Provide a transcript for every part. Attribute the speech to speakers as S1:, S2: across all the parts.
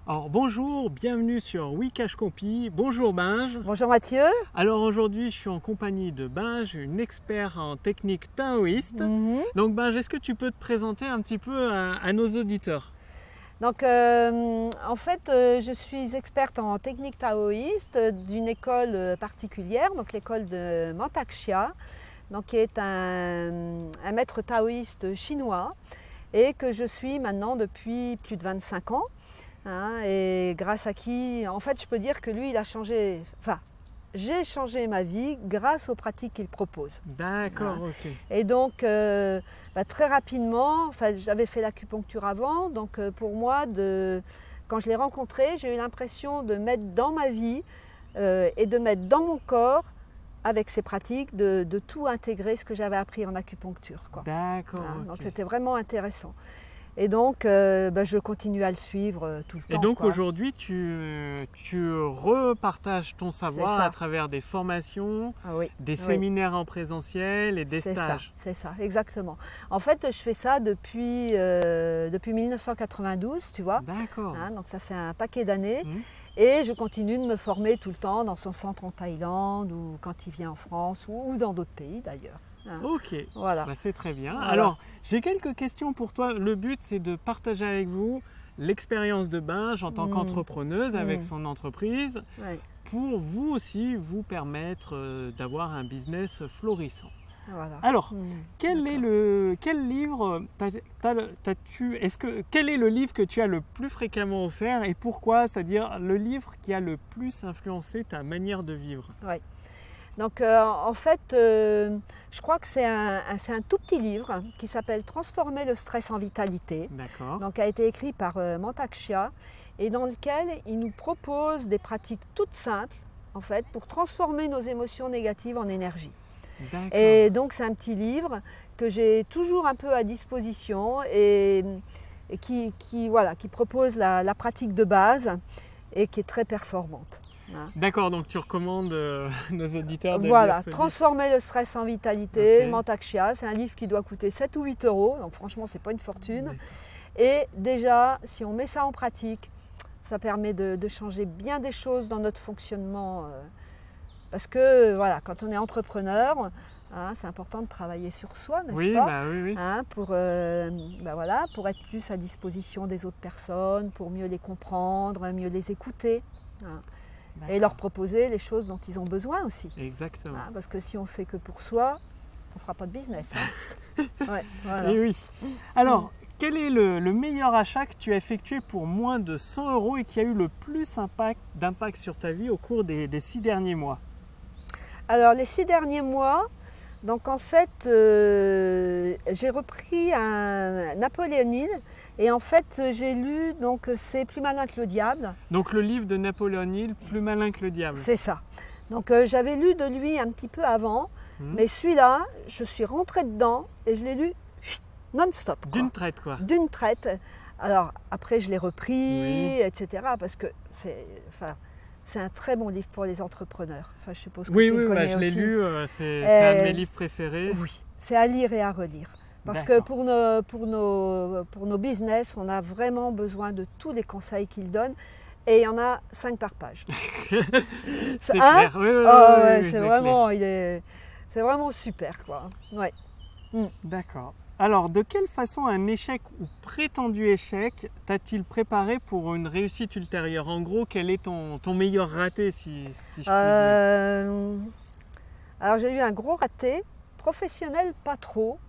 S1: Alors bonjour, bienvenue sur Wikash Compi. Bonjour Binge.
S2: Bonjour Mathieu.
S1: Alors aujourd'hui je suis en compagnie de Binge, une experte en technique taoïste. Donc Binge, est-ce que tu peux te présenter un petit peu à nos auditeurs?
S2: Donc en fait je suis experte en technique taoïste d'une école particulière, donc l'école de Mantak Chia, donc qui est un maître taoïste chinois et que je suis maintenant depuis plus de 25 ans. Et grâce à qui, en fait je peux dire que lui il a changé, enfin j'ai changé ma vie grâce aux pratiques qu'il propose.
S1: D'accord, ok.
S2: Et donc très rapidement, j'avais fait l'acupuncture avant, donc pour moi, quand je l'ai rencontré, j'ai eu l'impression de mettre dans ma vie et de mettre dans mon corps, avec ces pratiques, de tout intégrer ce que j'avais appris en acupuncture.
S1: D'accord.
S2: Donc c'était vraiment intéressant. Et donc, je continue à le suivre tout le temps.
S1: Et donc aujourd'hui, tu repartages ton savoir à travers des formations, des séminaires en présentiel et des stages.
S2: C'est ça, exactement. En fait, je fais ça depuis 1992, tu vois.
S1: D'accord.
S2: Donc ça fait un paquet d'années. Et je continue de me former tout le temps dans son centre en Thaïlande ou quand il vient en France ou dans d'autres pays d'ailleurs.
S1: Ok,
S2: voilà.
S1: C'est très bien.
S2: Voilà.
S1: Alors, j'ai quelques questions pour toi. Le but, c'est de partager avec vous l'expérience de Binge en tant qu'entrepreneuse avec son entreprise pour vous aussi vous permettre d'avoir un business florissant.
S2: Voilà.
S1: Alors, quel est le livre que tu as le plus fréquemment offert et pourquoi? C'est-à-dire le livre qui a le plus influencé ta manière de vivre.
S2: Donc en fait, je crois que c'est un tout petit livre qui s'appelle « Transformer le stress en vitalité ». Donc a été écrit par Mantak Chia et dans lequel il nous propose des pratiques toutes simples en fait pour transformer nos émotions négatives en énergie. Et donc c'est un petit livre que j'ai toujours un peu à disposition et qui propose la pratique de base et qui est très performante.
S1: D'accord, donc tu recommandes nos auditeurs de
S2: lire
S1: ce
S2: Transformer le stress en vitalité, Mantak Chia, c'est un livre qui doit coûter 7 ou 8 euros, donc franchement c'est pas une fortune. Et déjà, si on met ça en pratique, ça permet de changer bien des choses dans notre fonctionnement. Parce que voilà, quand on est entrepreneur, c'est important de travailler sur soi, n'est-ce pas?
S1: Oui.
S2: Pour être plus à disposition des autres personnes, pour mieux les comprendre, mieux les écouter. Et leur proposer les choses dont ils ont besoin aussi.
S1: Exactement.
S2: Parce que si on fait que pour soi, on ne fera pas de business.
S1: Et oui. Alors, quel est le meilleur achat que tu as effectué pour moins de 100 euros et qui a eu le plus d'impact sur ta vie au cours des 6 derniers mois?
S2: Alors, les 6 derniers mois, donc en fait, j'ai repris un Napoléon Hill. Et en fait, j'ai lu, donc c'est Plus malin que le diable.
S1: Donc le livre de Napoléon Hill, Plus malin que le diable.
S2: C'est ça. Donc j'avais lu de lui un petit peu avant, mais celui-là, je suis rentrée dedans et je l'ai lu non-stop.
S1: D'une traite quoi.
S2: D'une traite. Alors après, je l'ai repris, etc. Parce que c'est un très bon livre pour les entrepreneurs. Enfin, je suppose que tu le connais
S1: je
S2: aussi.
S1: l'ai lu, c'est un de mes livres préférés.
S2: Oui, c'est à lire et à relire. Parce que pour nos business, on a vraiment besoin de tous les conseils qu'il donne. Et il y en a 5 par page.
S1: C'est clair.
S2: C'est vraiment super, quoi.
S1: D'accord. Alors, de quelle façon un échec ou prétendu échec t'a-t-il préparé pour une réussite ultérieure? En gros, quel est ton meilleur raté, si je puis dire?
S2: Alors, j'ai eu un gros raté. Professionnel, pas trop.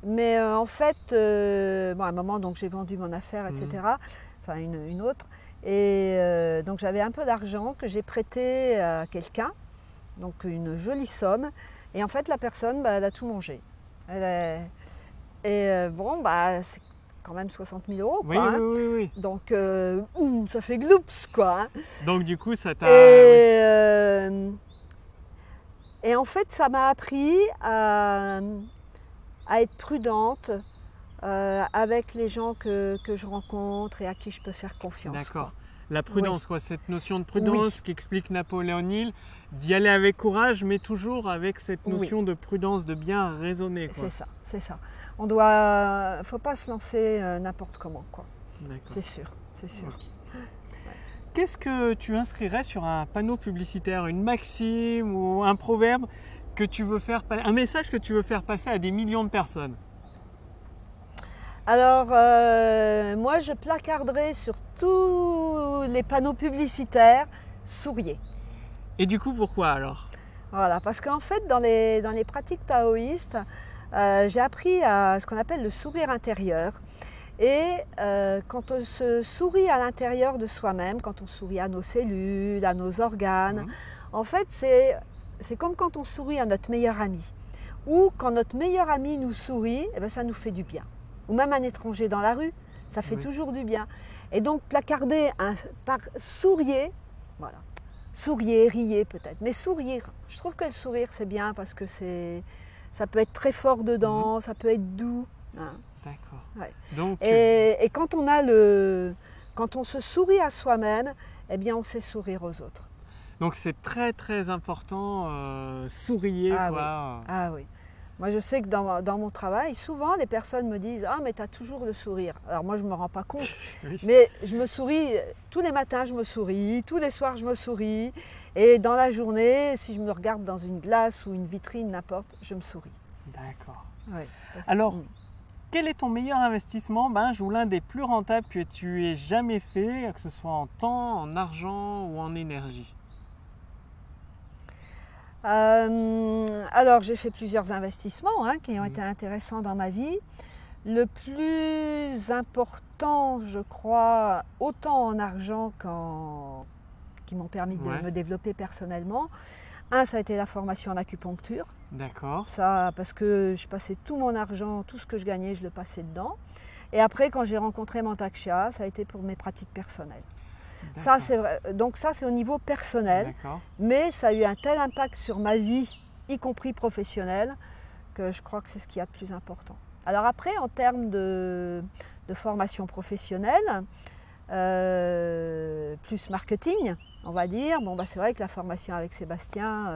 S2: Mais en fait, à un moment, donc j'ai vendu mon affaire, etc. Enfin, une autre. Et donc j'avais un peu d'argent que j'ai prêté à quelqu'un, donc une jolie somme. Et en fait, la personne, elle a tout mangé. C'est quand même 60 000 euros, quoi.
S1: Oui.
S2: Donc, ça fait gloups, quoi.
S1: Donc du coup, ça t'a...
S2: Et en fait, ça m'a appris à être prudente avec les gens que je rencontre et à qui je peux faire confiance.
S1: D'accord. La prudence, cette notion de prudence qu'explique Napoléon Hill, d'y aller avec courage, mais toujours avec cette notion de prudence, de bien raisonner. C'est ça.
S2: On doit, faut pas se lancer n'importe comment, quoi. C'est sûr. c'est sûr.
S1: Okay. Qu'est-ce que tu inscrirais sur un panneau publicitaire, une maxime ou un proverbe que tu veux faire, un message que tu veux faire passer à des millions de personnes?
S2: Alors, moi, je placarderai sur tous les panneaux publicitaires « Souriez ».
S1: Et du coup, pourquoi alors?
S2: Voilà, parce qu'en fait, dans les pratiques taoïstes, j'ai appris à ce qu'on appelle le sourire intérieur. Et quand on se sourit à l'intérieur de soi-même, quand on sourit à nos cellules, à nos organes, en fait, c'est comme quand on sourit à notre meilleur ami. Ou quand notre meilleur ami nous sourit, eh bien, ça nous fait du bien. Ou même un étranger dans la rue, ça fait toujours du bien. Et donc, placarder par souriez, voilà. Souriez, riez peut-être, mais sourire. Je trouve que le sourire, c'est bien parce que ça peut être très fort dedans, ça peut être doux. Hein.
S1: D'accord.
S2: Ouais.
S1: Donc,
S2: et quand on se sourit à soi-même, eh bien, on sait sourire aux autres.
S1: Donc, c'est très très important, souriez.
S2: Ah,
S1: quoi.
S2: Oui. Ah oui. Moi, je sais que dans mon travail, souvent, les personnes me disent « Ah, mais tu as toujours le sourire ». Alors moi, je ne me rends pas compte, mais je me souris, tous les matins, je me souris, tous les soirs, je me souris. Et dans la journée, si je me regarde dans une glace ou une vitrine, n'importe, je me souris.
S1: D'accord.
S2: Ouais.
S1: Alors, quel est ton meilleur investissement, ou l'un des plus rentables que tu aies jamais fait, que ce soit en temps, en argent ou en énergie?
S2: Alors, j'ai fait plusieurs investissements qui ont été intéressants dans ma vie. Le plus important, je crois, autant en argent qui m'ont permis de me développer personnellement. Ça a été la formation en acupuncture.
S1: D'accord.
S2: Ça, parce que je passais tout mon argent, tout ce que je gagnais, je le passais dedans. Et après, quand j'ai rencontré Mantak-Chia, ça a été pour mes pratiques personnelles. Ça, c'est vrai. Donc ça, c'est au niveau personnel, mais ça a eu un tel impact sur ma vie, y compris professionnelle, que je crois que c'est ce qu'il y a de plus important. Alors après, en termes de formation professionnelle, plus marketing, on va dire, c'est vrai que la formation avec Sébastien,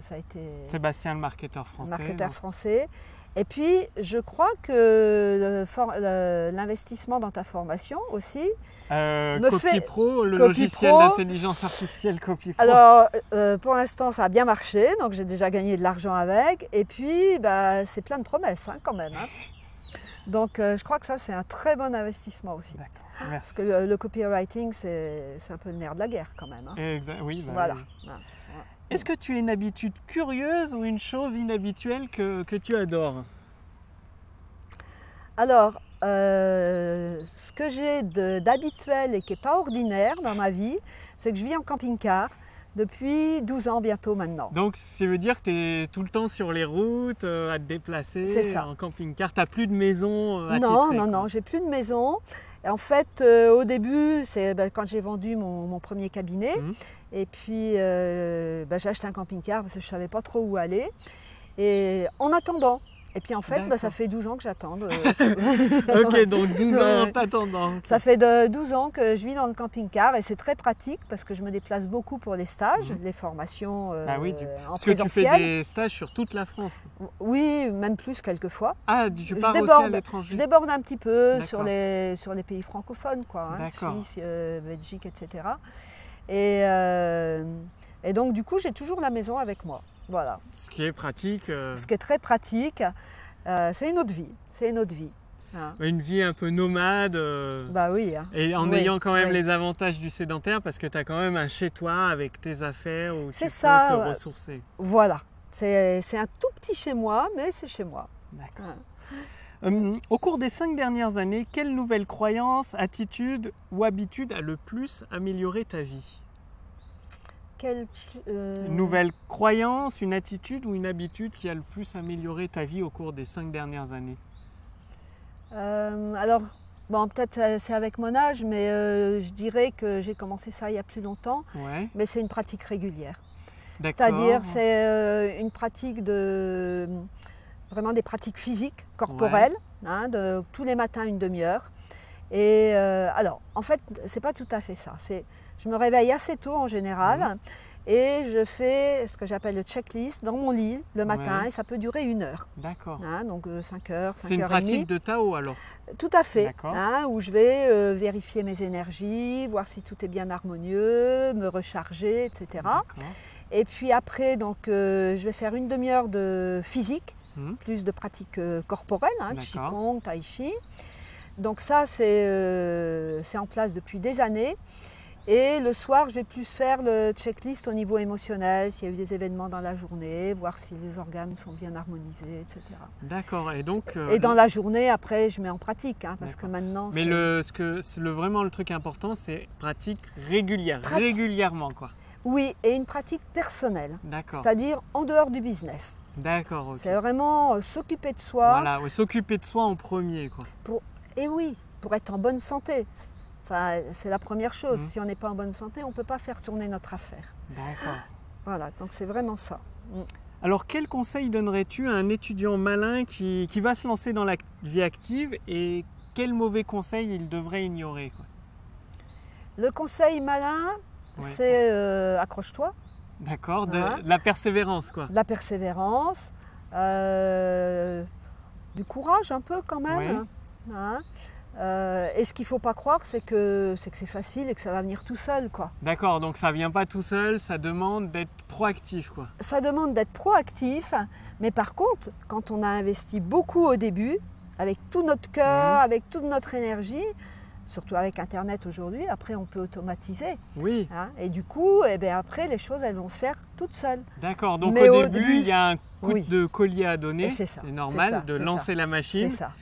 S2: ça a été...
S1: Sébastien, le marketeur français.
S2: Et puis, je crois que l'investissement dans ta formation aussi
S1: CopyPro, le logiciel d'intelligence artificielle CopyPro.
S2: Alors, pour l'instant, ça a bien marché, donc j'ai déjà gagné de l'argent avec. Et puis, c'est plein de promesses quand même. Donc, je crois que ça, c'est un très bon investissement aussi.
S1: D'accord, merci.
S2: Parce que le copywriting, c'est un peu le nerf de la guerre quand même.
S1: Oui,
S2: voilà.
S1: Oui. Est-ce que tu as une habitude curieuse ou une chose inhabituelle que tu adores?
S2: Alors, ce que j'ai d'habituel et qui n'est pas ordinaire dans ma vie, c'est que je vis en camping-car depuis 12 ans bientôt maintenant.
S1: Donc, ça veut dire que tu es tout le temps sur les routes, à te déplacer en camping-car. Tu n'as plus de maison attitrée?
S2: Non, j'ai plus de maison. Et en fait, au début, c'est quand j'ai vendu mon premier cabinet. Et puis, j'ai acheté un camping-car parce que je ne savais pas trop où aller. Et en attendant. Et puis en fait, ça fait 12 ans que j'attends.
S1: Ok, donc 12 ans en t'attendant.
S2: Ça fait 12 ans que je vis dans le camping-car et c'est très pratique parce que je me déplace beaucoup pour les stages, les formations en présentiel.
S1: Parce que tu fais des stages sur toute la France.
S2: Oui, même plus quelquefois.
S1: Ah, tu pars aussi à l'étranger?
S2: Je déborde un petit peu sur les pays francophones, Suisse, Belgique, etc. Et donc du coup, j'ai toujours la maison avec moi. Voilà.
S1: Ce qui est pratique.
S2: Ce qui est très pratique. C'est une autre vie. C'est une autre vie.
S1: Une vie un peu nomade.
S2: Oui.
S1: Et en ayant quand même les avantages du sédentaire parce que tu as quand même un chez-toi avec tes affaires où tu peux te ressourcer.
S2: Voilà. C'est un tout petit chez-moi, mais c'est chez moi.
S1: D'accord. Au cours des 5 dernières années, quelle nouvelle croyance, attitude ou habitude a le plus amélioré ta vie? Une nouvelle croyance, une attitude ou une habitude qui a le plus amélioré ta vie au cours des 5 dernières années?
S2: Alors, peut-être c'est avec mon âge, mais je dirais que j'ai commencé ça il y a plus longtemps. Mais c'est une pratique régulière. C'est-à-dire, c'est une pratique vraiment des pratiques physiques, corporelles, de tous les matins une demi-heure. Et alors, en fait, c'est pas tout à fait ça. Je me réveille assez tôt en général. Et je fais ce que j'appelle le checklist dans mon lit le matin et ça peut durer 1 heure.
S1: D'accord.
S2: Hein, donc 5 heures, 5 heures et demie.
S1: C'est une pratique de Tao alors?
S2: Tout à fait, hein, où je vais vérifier mes énergies, voir si tout est bien harmonieux, me recharger, etc. Et puis après, donc, je vais faire 1 demi-heure de physique, plus de pratique corporelle, hein, Qigong, Tai Chi. Donc ça, c'est en place depuis des années. Et le soir, je vais plus faire le checklist au niveau émotionnel, s'il y a eu des événements dans la journée, voir si les organes sont bien harmonisés, etc.
S1: D'accord. Et donc.
S2: Et dans la journée, après, je mets en pratique, hein, parce que maintenant.
S1: Mais vraiment le truc important, c'est pratique régulière, régulièrement, quoi.
S2: Oui, et une pratique personnelle.
S1: D'accord.
S2: C'est-à-dire en dehors du business.
S1: D'accord. Okay.
S2: C'est vraiment s'occuper de soi.
S1: Voilà, s'occuper de soi en premier, quoi.
S2: Et oui, pour être en bonne santé. Enfin, c'est la première chose. Si on n'est pas en bonne santé, on ne peut pas faire tourner notre affaire.
S1: D'accord.
S2: Voilà, donc c'est vraiment ça.
S1: Alors, quel conseil donnerais-tu à un étudiant malin qui va se lancer dans la vie active et quel mauvais conseil il devrait ignorer, quoi? Le
S2: conseil malin, c'est accroche-toi.
S1: D'accord, de la persévérance, quoi.
S2: De la persévérance, du courage un peu quand même. Hein. Et ce qu'il ne faut pas croire, c'est que c'est facile et que ça va venir tout seul, quoi.
S1: D'accord, donc ça ne vient pas tout seul, ça demande d'être proactif, quoi.
S2: Ça demande d'être proactif, mais par contre, quand on a investi beaucoup au début, avec tout notre cœur, avec toute notre énergie, surtout avec Internet aujourd'hui, après on peut automatiser.
S1: Oui.
S2: Hein, et du coup, après les choses, elles vont se faire toutes seules.
S1: D'accord, donc au début, il y a un coup de collier à donner, c'est normal de lancer la machine.
S2: C'est ça.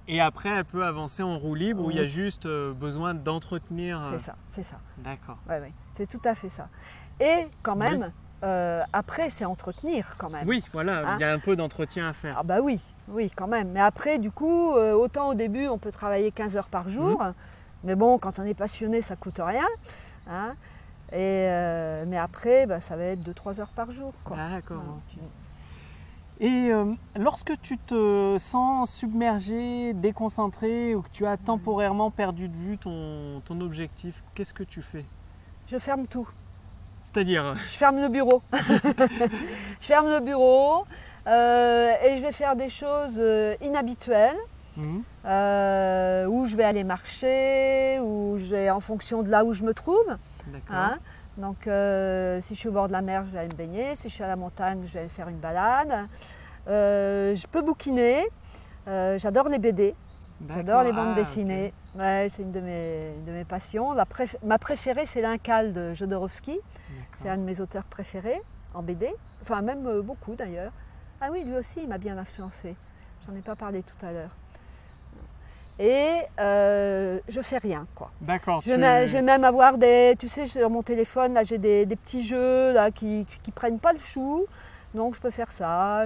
S1: Et après, elle peut avancer en roue libre où il y a juste besoin d'entretenir.
S2: C'est ça.
S1: D'accord.
S2: Oui, c'est tout à fait ça. Et quand même, après, c'est entretenir quand même.
S1: Oui, voilà, il y a un peu d'entretien à faire.
S2: Ah bah oui, quand même. Mais après, du coup, autant au début, on peut travailler 15 heures par jour. Mais bon, quand on est passionné, ça ne coûte rien. Hein. Mais après, ça va être 2-3 heures par jour.
S1: D'accord. Okay. Et lorsque tu te sens submergé, déconcentré ou que tu as temporairement perdu de vue ton objectif, qu'est-ce que tu fais?
S2: Je ferme tout.
S1: C'est-à-dire?
S2: Je ferme le bureau. Je ferme le bureau et je vais faire des choses inhabituelles. Où je vais aller marcher, où je vais en fonction de là où je me trouve. Hein. Donc si je suis au bord de la mer, je vais aller me baigner. Si je suis à la montagne, je vais aller faire une balade. Je peux bouquiner. J'adore les BD. J'adore les bandes dessinées. Okay. Ouais, c'est une de mes passions. Ma préférée, c'est l'Incal de Jodorowsky. C'est un de mes auteurs préférés en BD. Enfin, même beaucoup d'ailleurs. Ah oui, lui aussi, il m'a bien influencé. J'en ai pas parlé tout à l'heure. Et je fais rien, quoi.
S1: D'accord.
S2: Je vais même avoir tu sais, sur mon téléphone, là, j'ai des petits jeux là, qui prennent pas le chou. Donc je peux faire ça,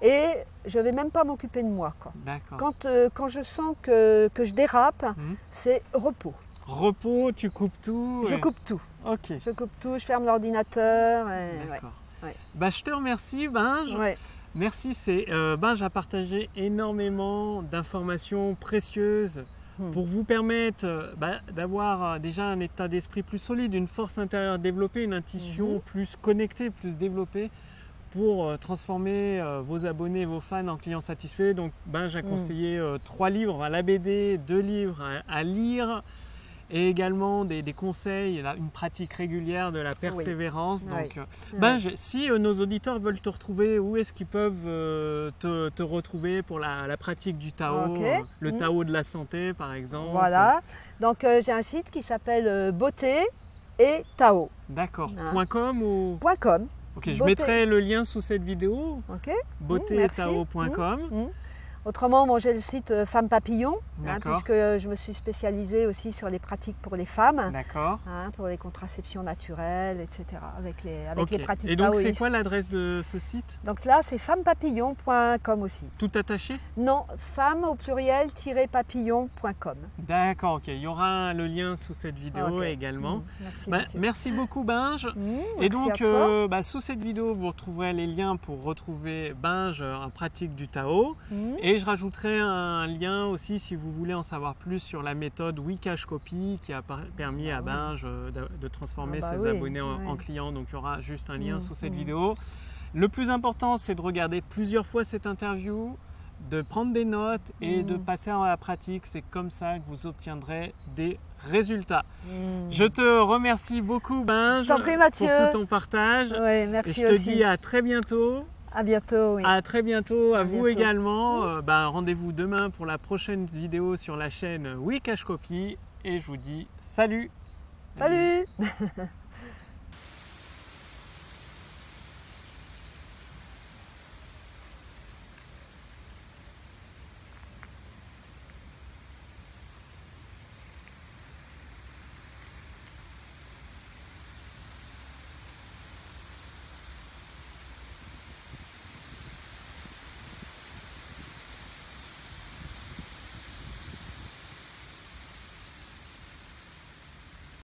S2: et je vais même pas m'occuper de moi, quoi.
S1: D'accord.
S2: Quand je sens que je dérape, c'est repos.
S1: Repos, tu coupes tout.
S2: Je coupe tout.
S1: Ok.
S2: Je coupe tout, je ferme l'ordinateur.
S1: D'accord. Je te remercie, Binge. Merci, Binge a partagé énormément d'informations précieuses pour vous permettre d'avoir déjà un état d'esprit plus solide, une force intérieure développée, une intuition plus connectée, plus développée pour transformer vos abonnés, vos fans en clients satisfaits. Donc Binge a conseillé 3 livres à la BD, 2 livres à lire et également des conseils, une pratique régulière de la persévérance. Donc, si nos auditeurs veulent te retrouver, où est-ce qu'ils peuvent te retrouver pour la pratique du Tao, le Tao de la santé par exemple?
S2: Voilà, donc j'ai un site qui s'appelle Beauté et Tao.
S1: D'accord, .com ou
S2: .com.
S1: Ok, je mettrai le lien sous cette vidéo, beautéetao.com.
S2: Autrement, j'ai le site Femme Papillon, puisque je me suis spécialisée aussi sur les pratiques pour les femmes, pour les contraceptions naturelles, etc., avec les pratiques
S1: Et donc,
S2: taoïstes.
S1: c'est quoi l'adresse de ce site?
S2: Donc là, c'est femmepapillon.com aussi.
S1: Tout attaché?
S2: Non, femme au pluriel -papillon.com.
S1: D'accord, ok. Il y aura le lien sous cette vidéo également. Merci beaucoup, Binge. Et donc, sous cette vidéo, vous retrouverez les liens pour retrouver Binge en pratique du Tao. Et je rajouterai un lien aussi si vous voulez en savoir plus sur la méthode WeCashCopy qui a permis à Binge de transformer ses abonnés en clients. Donc il y aura juste un lien sous cette vidéo. Le plus important, c'est de regarder plusieurs fois cette interview, de prendre des notes et de passer à la pratique. C'est comme ça que vous obtiendrez des résultats. Je te remercie beaucoup, Binge, pour tout ton partage.
S2: Merci
S1: et je te dis à très bientôt.
S2: À bientôt.
S1: À très bientôt, à vous également. Rendez-vous demain pour la prochaine vidéo sur la chaîne WeCashCopy et je vous dis salut.
S2: Salut.